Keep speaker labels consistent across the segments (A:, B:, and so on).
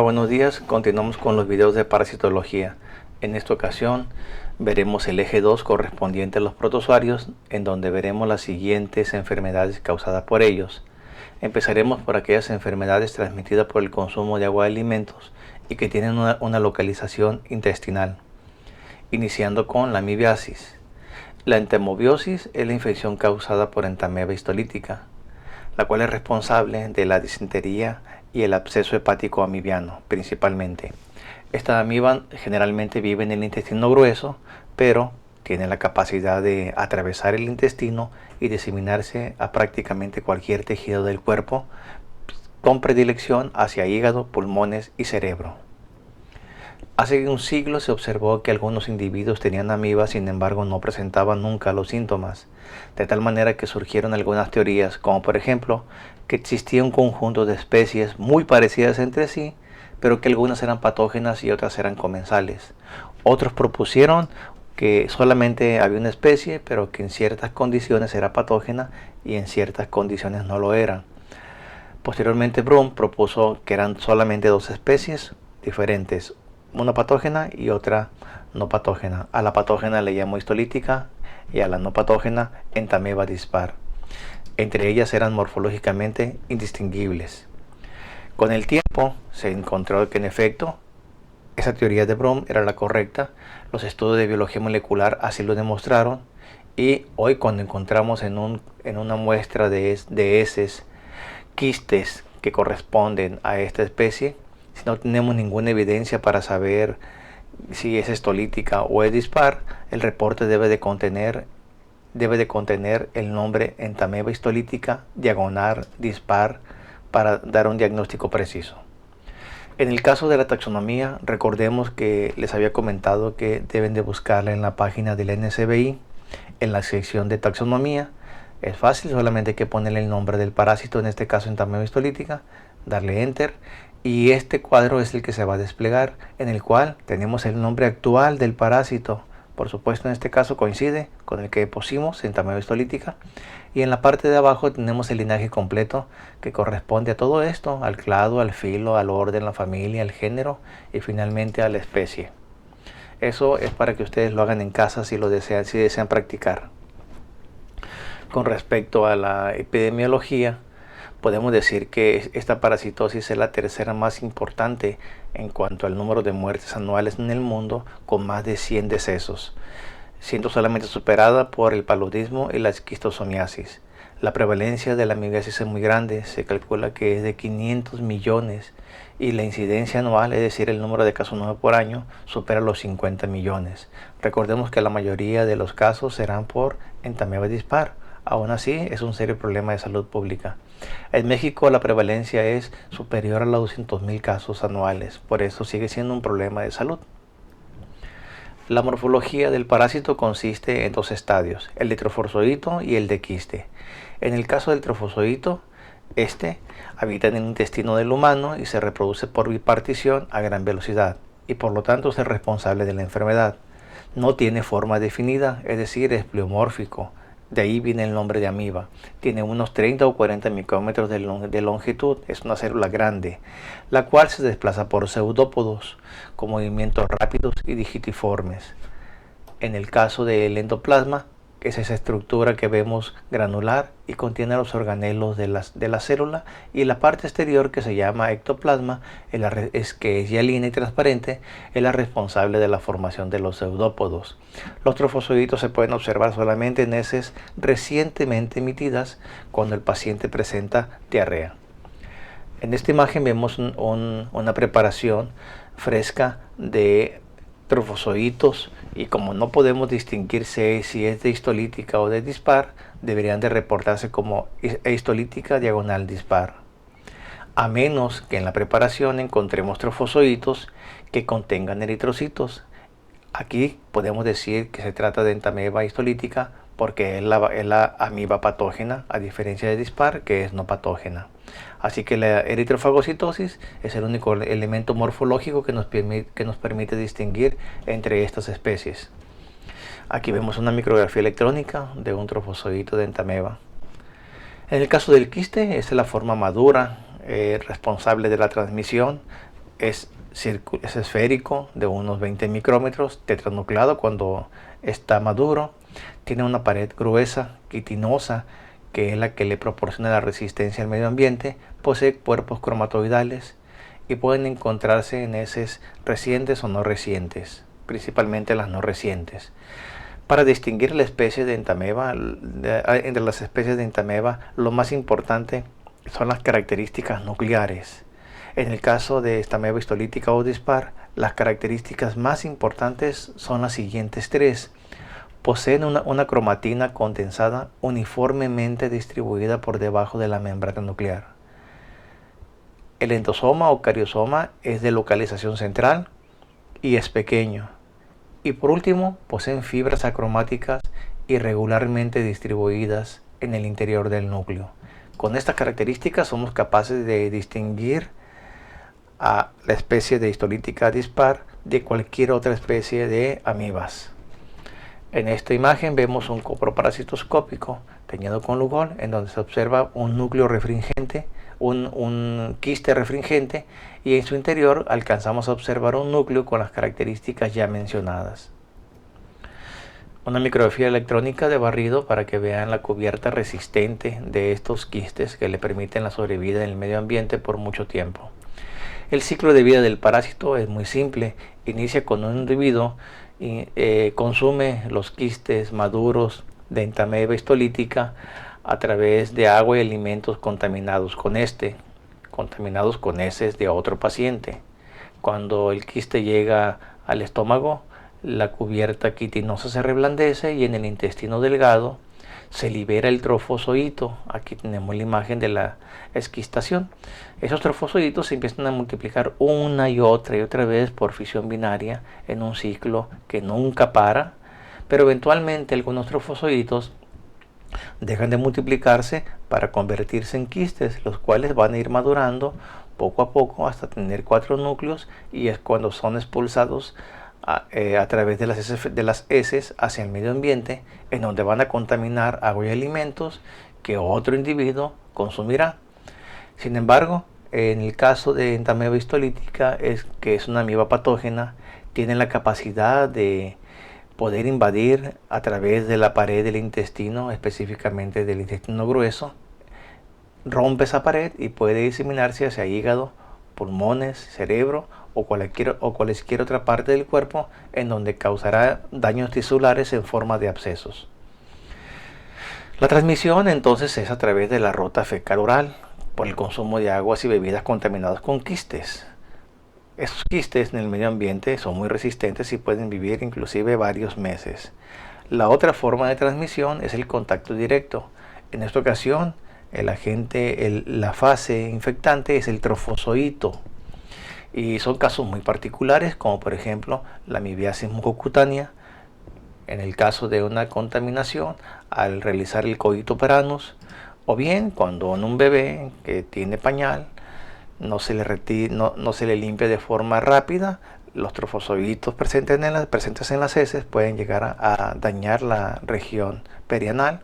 A: Buenos días, continuamos con los videos de parasitología. En esta ocasión veremos el eje 2 correspondiente a los protozoarios, en donde veremos las siguientes enfermedades causadas por ellos. Empezaremos por aquellas enfermedades transmitidas por el consumo de agua de alimentos y que tienen una localización intestinal, iniciando con la amibiasis. La entomobiosis es la infección causada por Entamoeba histolítica, la cual es responsable de la disentería y el absceso hepático amibiano principalmente. Esta amiba generalmente vive en el intestino grueso, pero tiene la capacidad de atravesar el intestino y diseminarse a prácticamente cualquier tejido del cuerpo, con predilección hacia hígado, pulmones y cerebro. Hace un siglo se observó que algunos individuos tenían amibas, sin embargo no presentaban nunca los síntomas, de tal manera que surgieron algunas teorías, como por ejemplo que existía un conjunto de especies muy parecidas entre sí, pero que algunas eran patógenas y otras eran comensales. Otros propusieron que solamente había una especie, pero que en ciertas condiciones era patógena y en ciertas condiciones no lo era. Posteriormente Brum propuso que eran solamente dos especies diferentes, una patógena y otra no patógena. A la patógena le llamó histolítica y a la no patógena Entamoeba dispar. Entre ellas eran morfológicamente indistinguibles. Con el tiempo se encontró que en efecto esa teoría de Brum era la correcta. Los estudios de biología molecular así lo demostraron, y hoy cuando encontramos en una muestra de heces quistes que corresponden a esta especie, si no tenemos ninguna evidencia para saber si es histolítica o es dispar, el reporte debe de contener el nombre Entamoeba histolítica diagonal dispar para dar un diagnóstico preciso. En el caso de la taxonomía, recordemos que les había comentado que deben de buscarla en la página del NCBI, en la sección de taxonomía. Es fácil, solamente hay que ponerle el nombre del parásito, en este caso Entamoeba histolítica, darle enter, y este cuadro es el que se va a desplegar, en el cual tenemos el nombre actual del parásito. Por supuesto, en este caso coincide con el que pusimos, Entamoeba histolítica, y en la parte de abajo tenemos el linaje completo que corresponde a todo esto: al clado, al filo, al orden, la familia, al género y finalmente a la especie. Eso es para que ustedes lo hagan en casa si desean practicar. Con respecto a la epidemiología, podemos decir que esta parasitosis es la tercera más importante en cuanto al número de muertes anuales en el mundo, con más de 100 decesos, siendo solamente superada por el paludismo y la esquistosomiasis. La prevalencia de la amibiasis es muy grande, se calcula que es de 500 millones, y la incidencia anual, es decir, el número de casos nuevos por año, supera los 50 millones. Recordemos que la mayoría de los casos serán por Entamoeba dispar. Aún así, es un serio problema de salud pública. En México la prevalencia es superior a los 200.000 casos anuales, por eso sigue siendo un problema de salud. La morfología del parásito consiste en dos estadios, el de trofozoito y el de quiste. En el caso del trofozoito, este habita en el intestino del humano y se reproduce por bipartición a gran velocidad, y por lo tanto es el responsable de la enfermedad. No tiene forma definida, es decir, es pleomórfico. De ahí viene el nombre de amiba. Tiene unos 30 o 40 micrómetros de longitud. Es una célula grande, la cual se desplaza por pseudópodos con movimientos rápidos y digitiformes. En el caso del endoplasma, que es esa estructura que vemos granular y contiene los organelos de la célula, y la parte exterior, que se llama ectoplasma, que es hialina y transparente, es la responsable de la formación de los pseudópodos. Los trofozoitos se pueden observar solamente en heces recientemente emitidas cuando el paciente presenta diarrea. En esta imagen vemos una preparación fresca de trofozoitos, y como no podemos distinguir si es de histolítica o de dispar, deberían de reportarse como histolítica diagonal dispar, a menos que en la preparación encontremos trofozoitos que contengan eritrocitos. Aquí podemos decir que se trata de Entamoeba histolítica porque es la amiba patógena, a diferencia de dispar, que es no patógena. Así que la eritrofagocitosis es el único elemento morfológico que nos permite distinguir entre estas especies. Aquí vemos una micrografía electrónica de un trofozoito de Entamoeba. En el caso del quiste, esta es la forma madura, responsable de la transmisión. es esférico, de unos 20 micrómetros, tetranucleado cuando está maduro. Tiene una pared gruesa, quitinosa, que es la que le proporciona la resistencia al medio ambiente. Posee cuerpos cromatoidales y pueden encontrarse en heces recientes o no recientes, principalmente las no recientes. Para distinguir la especie de Entamoeba, entre las especies de Entamoeba, lo más importante son las características nucleares. En el caso de Entamoeba histolítica o dispar, las características más importantes son las siguientes tres. Poseen una cromatina condensada uniformemente distribuida por debajo de la membrana nuclear. El endosoma o cariosoma es de localización central y es pequeño. Y por último, poseen fibras acromáticas irregularmente distribuidas en el interior del núcleo. Con estas características somos capaces de distinguir a la especie de histolítica dispar de cualquier otra especie de amibas. En esta imagen vemos un coproparasitoscópico teñido con Lugol, en donde se observa un núcleo refringente, un quiste refringente, y en su interior alcanzamos a observar un núcleo con las características ya mencionadas. Una micrografía electrónica de barrido para que vean la cubierta resistente de estos quistes que le permiten la sobrevida en el medio ambiente por mucho tiempo. El ciclo de vida del parásito es muy simple. Inicia con un individuo y consume los quistes maduros de Entamoeba histolítica a través de agua y alimentos contaminados con heces de otro paciente. Cuando el quiste llega al estómago, la cubierta quitinosa se reblandece y en el intestino delgado se libera el trofozoito. Aquí tenemos la imagen de la esquistación. Esos trofozoitos se empiezan a multiplicar una y otra vez por fisión binaria en un ciclo que nunca para, pero eventualmente algunos trofozoitos dejan de multiplicarse para convertirse en quistes, los cuales van a ir madurando poco a poco hasta tener 4 núcleos, y es cuando son expulsados a través de las heces hacia el medio ambiente, en donde van a contaminar agua y alimentos que otro individuo consumirá. Sin embargo, en el caso de Entamoeba histolítica, que es una amiba patógena, tiene la capacidad de poder invadir a través de la pared del intestino, específicamente del intestino grueso, rompe esa pared y puede diseminarse hacia hígado, pulmones, cerebro o cualquier otra parte del cuerpo, en donde causará daños tisulares en forma de abscesos. La transmisión entonces es a través de la ruta fecal oral, por el consumo de aguas y bebidas contaminadas con quistes. Estos quistes en el medio ambiente son muy resistentes y pueden vivir inclusive varios meses. La otra forma de transmisión es el contacto directo. En esta ocasión, la fase infectante es el trofozoito. Y son casos muy particulares, como por ejemplo la amibiasis mucocutánea. En el caso de una contaminación al realizar el coito per annus, o bien cuando en un bebé que tiene pañal no se le limpia de forma rápida, los trofozoitos presentes en las heces pueden llegar a dañar la región perianal.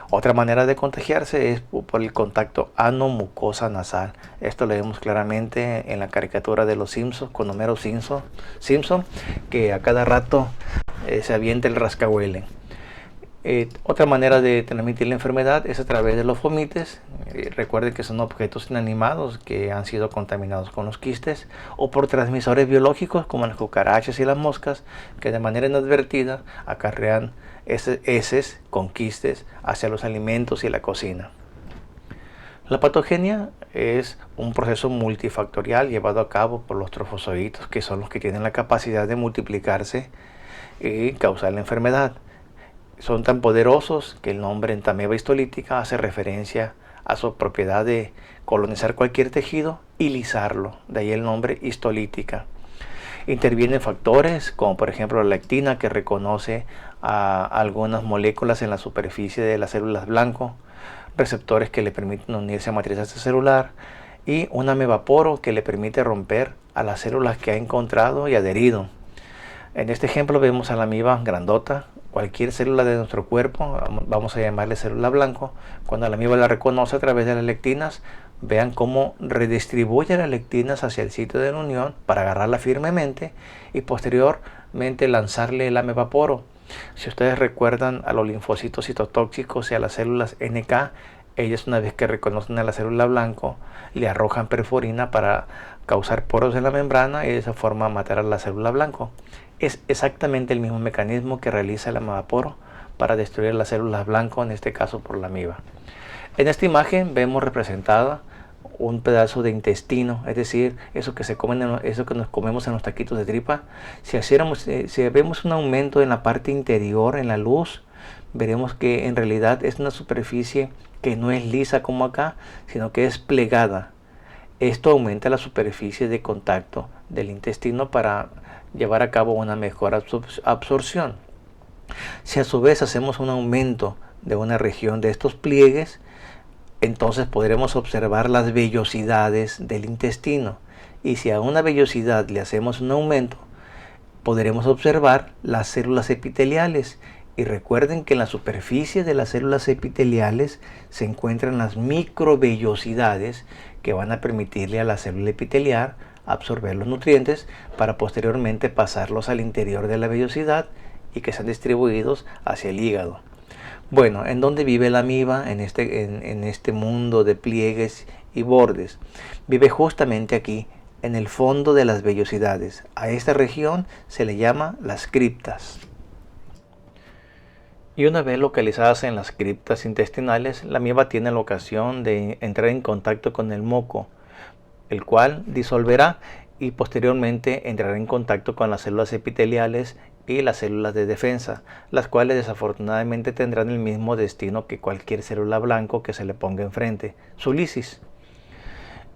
A: Otra manera de contagiarse es por el contacto ano-mucosa nasal. Esto lo vemos claramente en la caricatura de los Simpsons, con Homero Simpson, que a cada rato se avienta el rascahuele. Otra manera de transmitir la enfermedad es a través de los fomites. Recuerden que son objetos inanimados que han sido contaminados con los quistes, o por transmisores biológicos como las cucarachas y las moscas, que de manera inadvertida acarrean heces con quistes hacia los alimentos y la cocina. La patogenia es un proceso multifactorial llevado a cabo por los trofozoitos, que son los que tienen la capacidad de multiplicarse y causar la enfermedad. Son tan poderosos que el nombre Entamoeba histolítica hace referencia a su propiedad de colonizar cualquier tejido y lisarlo, de ahí el nombre histolítica. Intervienen factores como por ejemplo la lectina, que reconoce a algunas moléculas en la superficie de las células blanco, receptores que le permiten unirse a matriz celular, y un amebaporo que le permite romper a las células que ha encontrado y adherido. En este ejemplo vemos a la amiba grandota cualquier célula de nuestro cuerpo, vamos a llamarle célula blanco, cuando la amiba la reconoce a través de las lectinas, vean cómo redistribuye las lectinas hacia el sitio de la unión para agarrarla firmemente y posteriormente lanzarle el amebaporo. Si ustedes recuerdan a los linfocitos citotóxicos y a las células NK, ellas una vez que reconocen a la célula blanco, le arrojan perforina para causar poros en la membrana y de esa forma matar a la célula blanco. Es exactamente el mismo mecanismo que realiza el amebaporo para destruir las células blanco, en este caso por la amiba. En esta imagen vemos representada un pedazo de intestino, es decir, eso que nos comemos en los taquitos de tripa. Si vemos un aumento en la parte interior, en la luz, veremos que en realidad es una superficie que no es lisa como acá, sino que es plegada. Esto aumenta la superficie de contacto del intestino para llevar a cabo una mejor absorción. Si a su vez hacemos un aumento de una región de estos pliegues, entonces podremos observar las vellosidades del intestino. Y si a una vellosidad le hacemos un aumento, podremos observar las células epiteliales. Y recuerden que en la superficie de las células epiteliales se encuentran las microvellosidades que van a permitirle a la célula epitelial absorber los nutrientes para posteriormente pasarlos al interior de la vellosidad y que sean distribuidos hacia el hígado. Bueno, ¿en dónde vive la amiba en este mundo de pliegues y bordes? Vive justamente aquí, en el fondo de las vellosidades. A esta región se le llama las criptas. Y una vez localizadas en las criptas intestinales, la amiba tiene la ocasión de entrar en contacto con el moco, el cual disolverá y posteriormente entrará en contacto con las células epiteliales y las células de defensa, las cuales desafortunadamente tendrán el mismo destino que cualquier célula blanco que se le ponga enfrente, su lisis.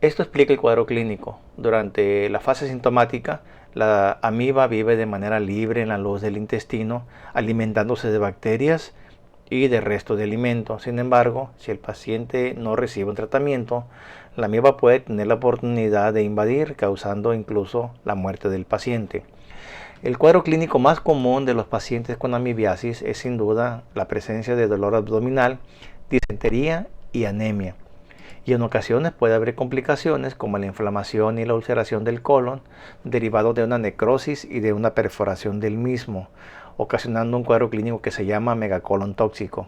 A: Esto explica el cuadro clínico. Durante la fase sintomática, la amiba vive de manera libre en la luz del intestino, alimentándose de bacterias y de restos de alimento. Sin embargo, si el paciente no recibe un tratamiento, la amiba puede tener la oportunidad de invadir, causando incluso la muerte del paciente. El cuadro clínico más común de los pacientes con amibiasis es sin duda la presencia de dolor abdominal, disentería y anemia. Y en ocasiones puede haber complicaciones como la inflamación y la ulceración del colon, derivado de una necrosis y de una perforación del mismo, ocasionando un cuadro clínico que se llama megacolon tóxico.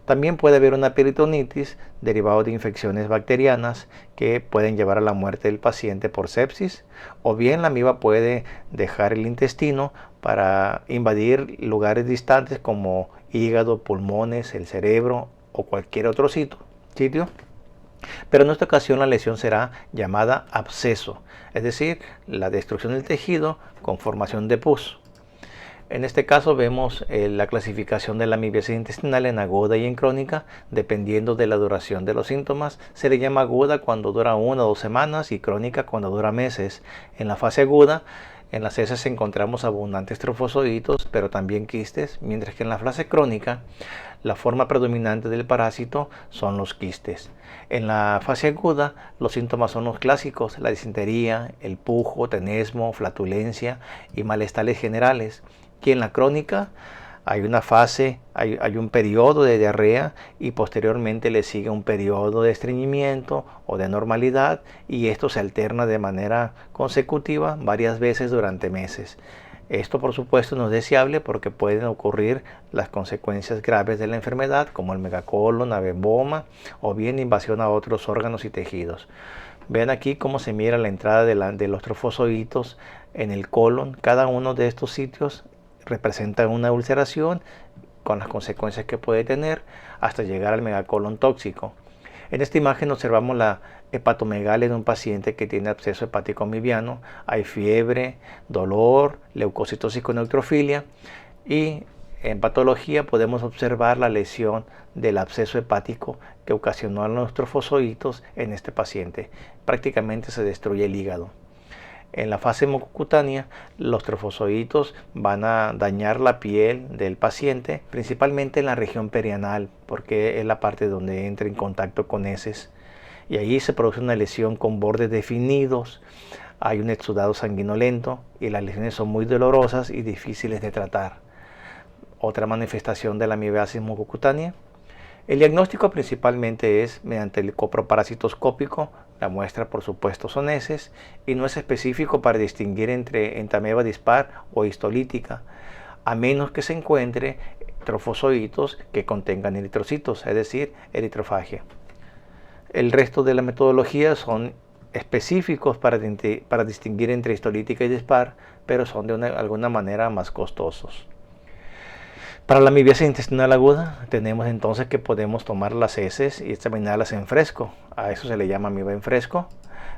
A: También puede haber una peritonitis derivado de infecciones bacterianas que pueden llevar a la muerte del paciente por sepsis, o bien la amiba puede dejar el intestino para invadir lugares distantes como hígado, pulmones, el cerebro o cualquier otro sitio. Pero en esta ocasión la lesión será llamada absceso, es decir, la destrucción del tejido con formación de pus. En este caso vemos la clasificación de la amibiasis intestinal en aguda y en crónica, dependiendo de la duración de los síntomas. Se le llama aguda cuando dura 1 o 2 semanas y crónica cuando dura meses. En la fase aguda, en las heces encontramos abundantes trofozoitos, pero también quistes, mientras que en la fase crónica, la forma predominante del parásito son los quistes. En la fase aguda, los síntomas son los clásicos: la disentería, el pujo, tenesmo, flatulencia y malestares generales. Y en la crónica hay una fase, hay un periodo de diarrea y posteriormente le sigue un periodo de estreñimiento o de normalidad, y esto se alterna de manera consecutiva varias veces durante meses. Esto por supuesto no es deseable porque pueden ocurrir las consecuencias graves de la enfermedad como el megacolon, ameboma o bien invasión a otros órganos y tejidos. Vean aquí cómo se mira la entrada de los trofozoitos en el colon. Cada uno de estos sitios representa una ulceración con las consecuencias que puede tener hasta llegar al megacolon tóxico. En esta imagen observamos la hepatomegalia de un paciente que tiene absceso hepático amibiano. Hay fiebre, dolor, leucocitosis con neutrofilia, y en patología podemos observar la lesión del absceso hepático que ocasionó a los trofozoitos en este paciente. Prácticamente se destruye el hígado. En la fase mucocutánea, los trofozoitos van a dañar la piel del paciente, principalmente en la región perianal, porque es la parte donde entra en contacto con heces. Y allí se produce una lesión con bordes definidos, hay un exudado sanguinolento y las lesiones son muy dolorosas y difíciles de tratar. otra manifestación de la amibiasis mucocutánea. El diagnóstico principalmente es mediante el coproparasitoscópico. La muestra, por supuesto, son heces y no es específico para distinguir entre entamoeba dispar o histolítica, a menos que se encuentre trofozoitos que contengan eritrocitos, es decir, eritrofagia. El resto de la metodología son específicos para distinguir entre histolítica y dispar, pero son de alguna manera más costosos. Para la amibiasis intestinal aguda tenemos entonces que podemos tomar las heces y examinarlas en fresco. A eso se le llama amiba en fresco.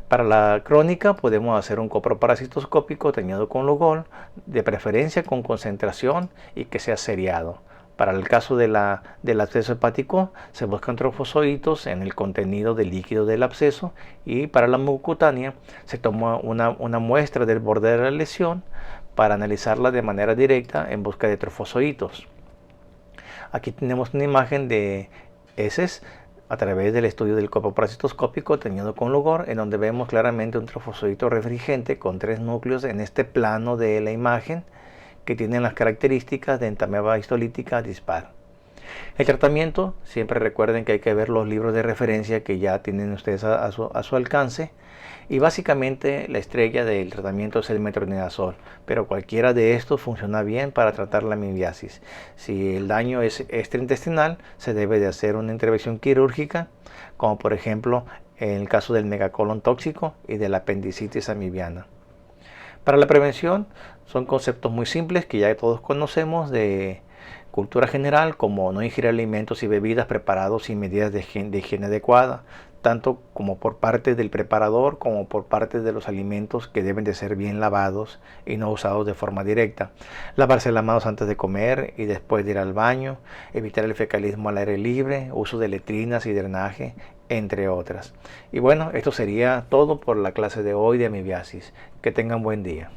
A: Para la crónica podemos hacer un coproparasitoscópico teñido con Lugol, de preferencia con concentración y que sea seriado. Para el caso del absceso hepático se buscan trofozoitos en el contenido del líquido del absceso, y para la mucocutánea se toma una muestra del borde de la lesión para analizarla de manera directa en busca de trofozoitos. Aquí tenemos una imagen de heces a través del estudio del coproparasitoscópico teñido con Lugol, en donde vemos claramente un trofozoito refringente con 3 núcleos en este plano de la imagen que tienen las características de entamoeba histolítica dispar. El tratamiento, siempre recuerden que hay que ver los libros de referencia que ya tienen ustedes a su alcance, y básicamente la estrella del tratamiento es el metronidazol, pero cualquiera de estos funciona bien para tratar la amibiasis. Si el daño es extraintestinal, se debe de hacer una intervención quirúrgica, como por ejemplo en el caso del megacolon tóxico y de la apendicitis amibiana. Para la prevención son conceptos muy simples que ya todos conocemos de cultura general, como no ingerir alimentos y bebidas preparados sin medidas de higiene adecuada, tanto como por parte del preparador como por parte de los alimentos, que deben de ser bien lavados y no usados de forma directa. Lavarse las manos antes de comer y después de ir al baño, evitar el fecalismo al aire libre, uso de letrinas y drenaje, entre otras. Y bueno, esto sería todo por la clase de hoy de amibiasis. Que tengan buen día.